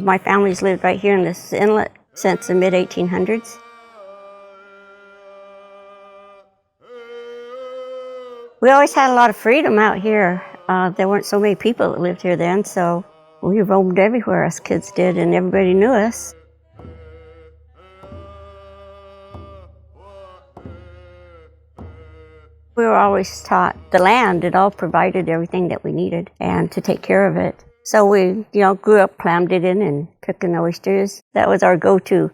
My family's lived right here in this inlet since the mid-1800s. We always had a lot of freedom out here. There weren't so many people that lived here then, so we roamed everywhere, us kids did, and everybody knew us. We were always taught the land, it all provided everything that we needed, and to take care of it. So we, grew up clam digging and cooking oysters. That was our go-to.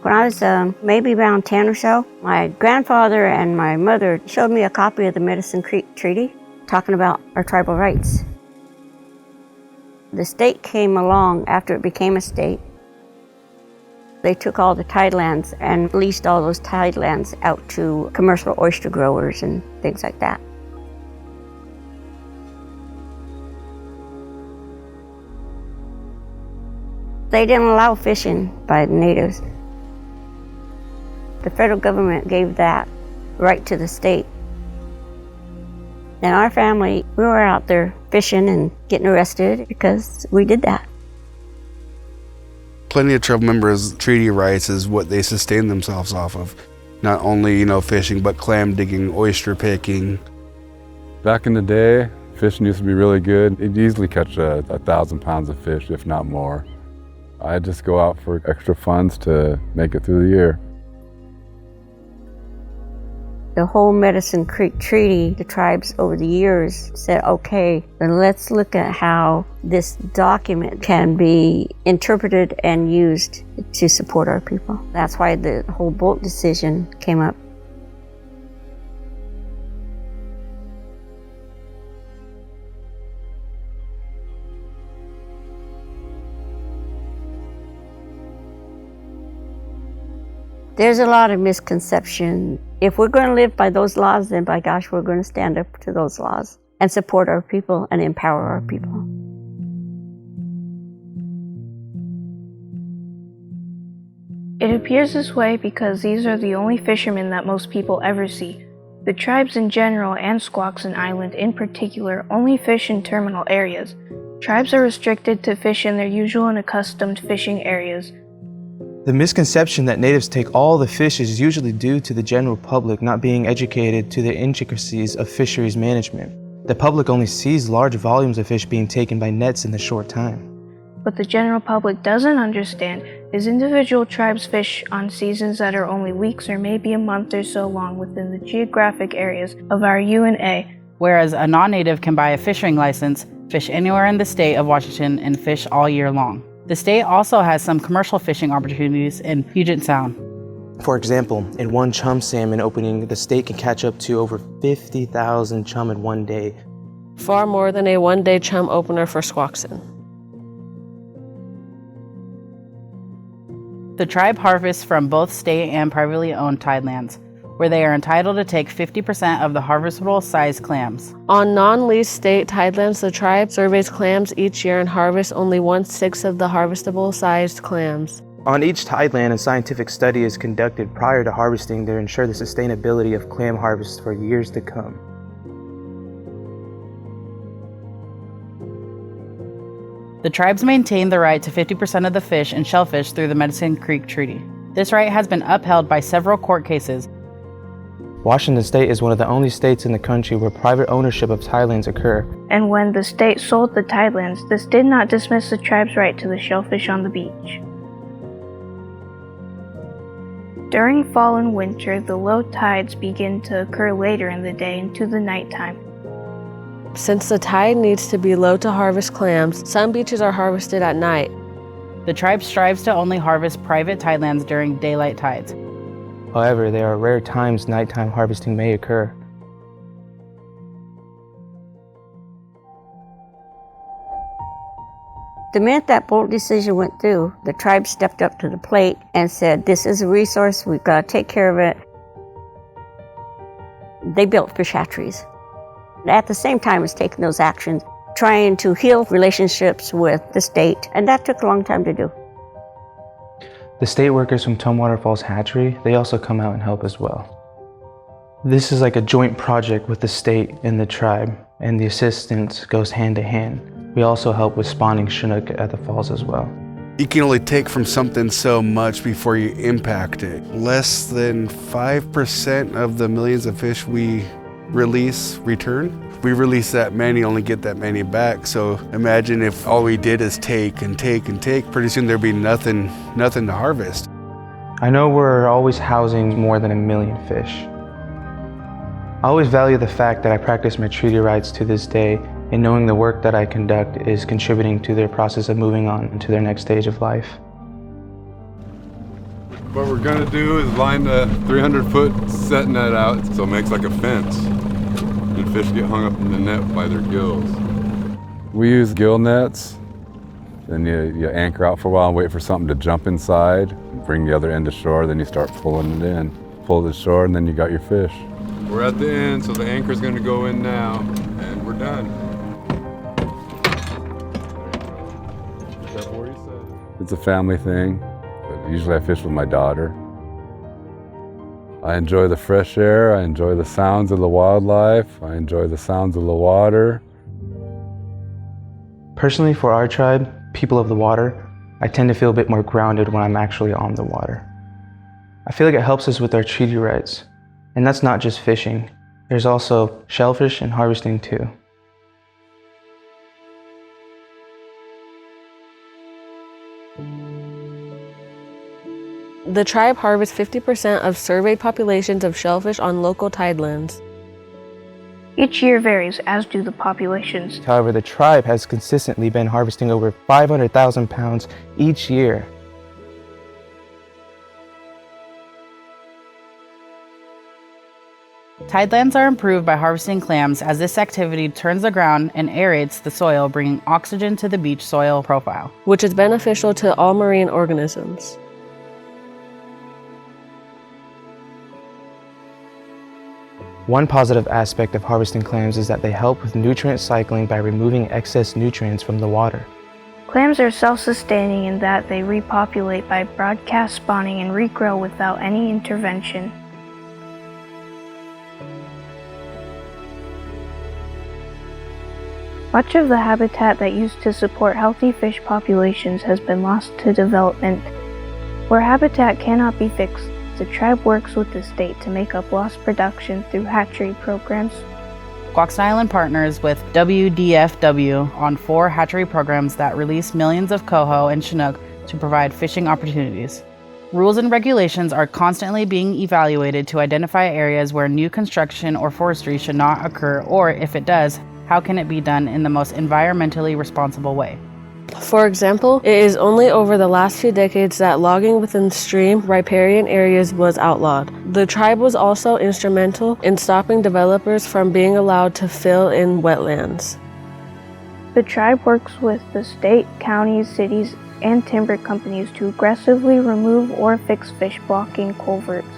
When I was maybe around 10 or so, my grandfather and my mother showed me a copy of the Medicine Creek Treaty talking about our tribal rights. The state came along after it became a state. They took all the tidelands and leased all those tidelands out to commercial oyster growers and things like that. They didn't allow fishing by the natives. The federal government gave that right to the state. And our family, we were out there fishing and getting arrested because we did that. Plenty of tribal members' treaty rights is what they sustain themselves off of. Not only, fishing, but clam digging, oyster picking. Back in the day, fishing used to be really good. You'd easily catch 1,000 pounds of fish, if not more. I'd just go out for extra funds to make it through the year. The whole Medicine Creek Treaty, the tribes over the years said, okay, then let's look at how this document can be interpreted and used to support our people. That's why the whole boat decision came up. There's a lot of misconception. If we're going to live by those laws, then by gosh, we're going to stand up to those laws and support our people and empower our people. It appears this way because these are the only fishermen that most people ever see. The tribes in general and Squaxin Island in particular only fish in terminal areas. Tribes are restricted to fish in their usual and accustomed fishing areas. The misconception that natives take all the fish is usually due to the general public not being educated to the intricacies of fisheries management. The public only sees large volumes of fish being taken by nets in a short time. What the general public doesn't understand is individual tribes fish on seasons that are only weeks or maybe a month or so long within the geographic areas of our UNA. Whereas a non-native can buy a fishing license, fish anywhere in the state of Washington, and fish all year long. The state also has some commercial fishing opportunities in Puget Sound. For example, in one chum salmon opening, the state can catch up to over 50,000 chum in one day. Far more than a one-day chum opener for Squaxin. The tribe harvests from both state and privately owned tidelands, where they are entitled to take 50% of the harvestable size clams. On non-leased state tidelands, the tribe surveys clams each year and harvests only 1/6 of the harvestable sized clams. On each tideland, a scientific study is conducted prior to harvesting to ensure the sustainability of clam harvests for years to come. The tribes maintain the right to 50% of the fish and shellfish through the Medicine Creek Treaty. This right has been upheld by several court cases. Washington State is one of the only states in the country where private ownership of tidelands occur. And when the state sold the tidelands, this did not dismiss the tribe's right to the shellfish on the beach. During fall and winter, the low tides begin to occur later in the day into the nighttime. Since the tide needs to be low to harvest clams, some beaches are harvested at night. The tribe strives to only harvest private tidelands during daylight tides. However, there are rare times nighttime harvesting may occur. The minute that bold decision went through, the tribe stepped up to the plate and said, this is a resource, we've got to take care of it. They built fish hatcheries. At the same time as taking those actions, trying to heal relationships with the state, and that took a long time to do. The state workers from Tumwater Falls Hatchery, they also come out and help as well. This is like a joint project with the state and the tribe, and the assistance goes hand to hand. We also help with spawning Chinook at the falls as well. You can only take from something so much before you impact it. Less than 5% of the millions of fish we release return. If we release that many, only get that many back. So imagine if all we did is take and take and take, pretty soon there'd be nothing to harvest. I know we're always housing more than 1 million fish. I always value the fact that I practice my treaty rights to this day, and knowing the work that I conduct is contributing to their process of moving on to their next stage of life. What we're gonna do is line the 300-foot set net out so it makes like a fence. And fish get hung up in the net by their gills. We use gill nets. Then you anchor out for a while and wait for something to jump inside, and bring the other end to shore, then you start pulling it in. Pull it to shore and then you got your fish. We're at the end, so the anchor's gonna go in now, and we're done. It's a family thing, but usually I fish with my daughter. I enjoy the fresh air, I enjoy the sounds of the wildlife, I enjoy the sounds of the water. Personally, for our tribe, people of the water, I tend to feel a bit more grounded when I'm actually on the water. I feel like it helps us with our treaty rights, and that's not just fishing. There's also shellfish and harvesting too. The tribe harvests 50% of surveyed populations of shellfish on local tidelands. Each year varies, as do the populations. However, the tribe has consistently been harvesting over 500,000 pounds each year. Tidelands are improved by harvesting clams, as this activity turns the ground and aerates the soil, bringing oxygen to the beach soil profile, which is beneficial to all marine organisms. One positive aspect of harvesting clams is that they help with nutrient cycling by removing excess nutrients from the water. Clams are self-sustaining in that they repopulate by broadcast spawning and regrow without any intervention. Much of the habitat that used to support healthy fish populations has been lost to development. Where habitat cannot be fixed, the tribe works with the state to make up lost production through hatchery programs. Squaxin Island partners with WDFW on 4 hatchery programs that release millions of coho and chinook to provide fishing opportunities. Rules and regulations are constantly being evaluated to identify areas where new construction or forestry should not occur, or if it does, how can it be done in the most environmentally responsible way. For example, it is only over the last few decades that logging within stream riparian areas was outlawed. The tribe was also instrumental in stopping developers from being allowed to fill in wetlands. The tribe works with the state, counties, cities, and timber companies to aggressively remove or fix fish blocking culverts.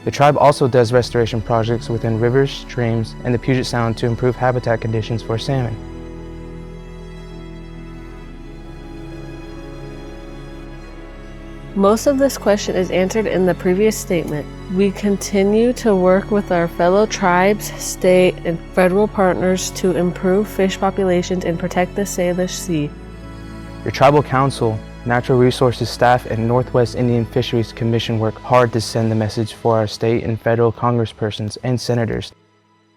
The tribe also does restoration projects within rivers, streams, and the Puget Sound to improve habitat conditions for salmon. Most of this question is answered in the previous statement. We continue to work with our fellow tribes, state, and federal partners to improve fish populations and protect the Salish Sea. Your tribal council, natural resources staff, and Northwest Indian Fisheries Commission work hard to send the message for our state and federal congresspersons and senators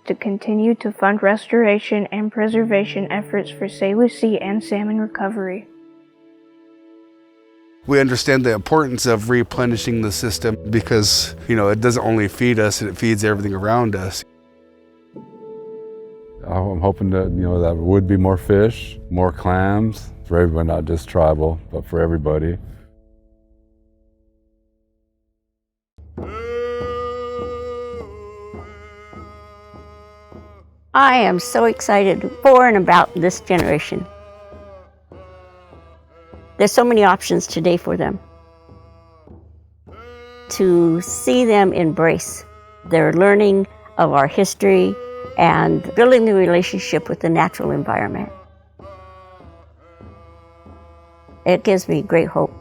to continue to fund restoration and preservation efforts for Salish Sea and salmon recovery. We understand the importance of replenishing the system because, it doesn't only feed us, it feeds everything around us. I'm hoping that, that there would be more fish, more clams, for everybody, not just tribal, but for everybody. I am so excited for and about this generation. There's so many options today for them. To see them embrace their learning of our history and building the relationship with the natural environment, it gives me great hope.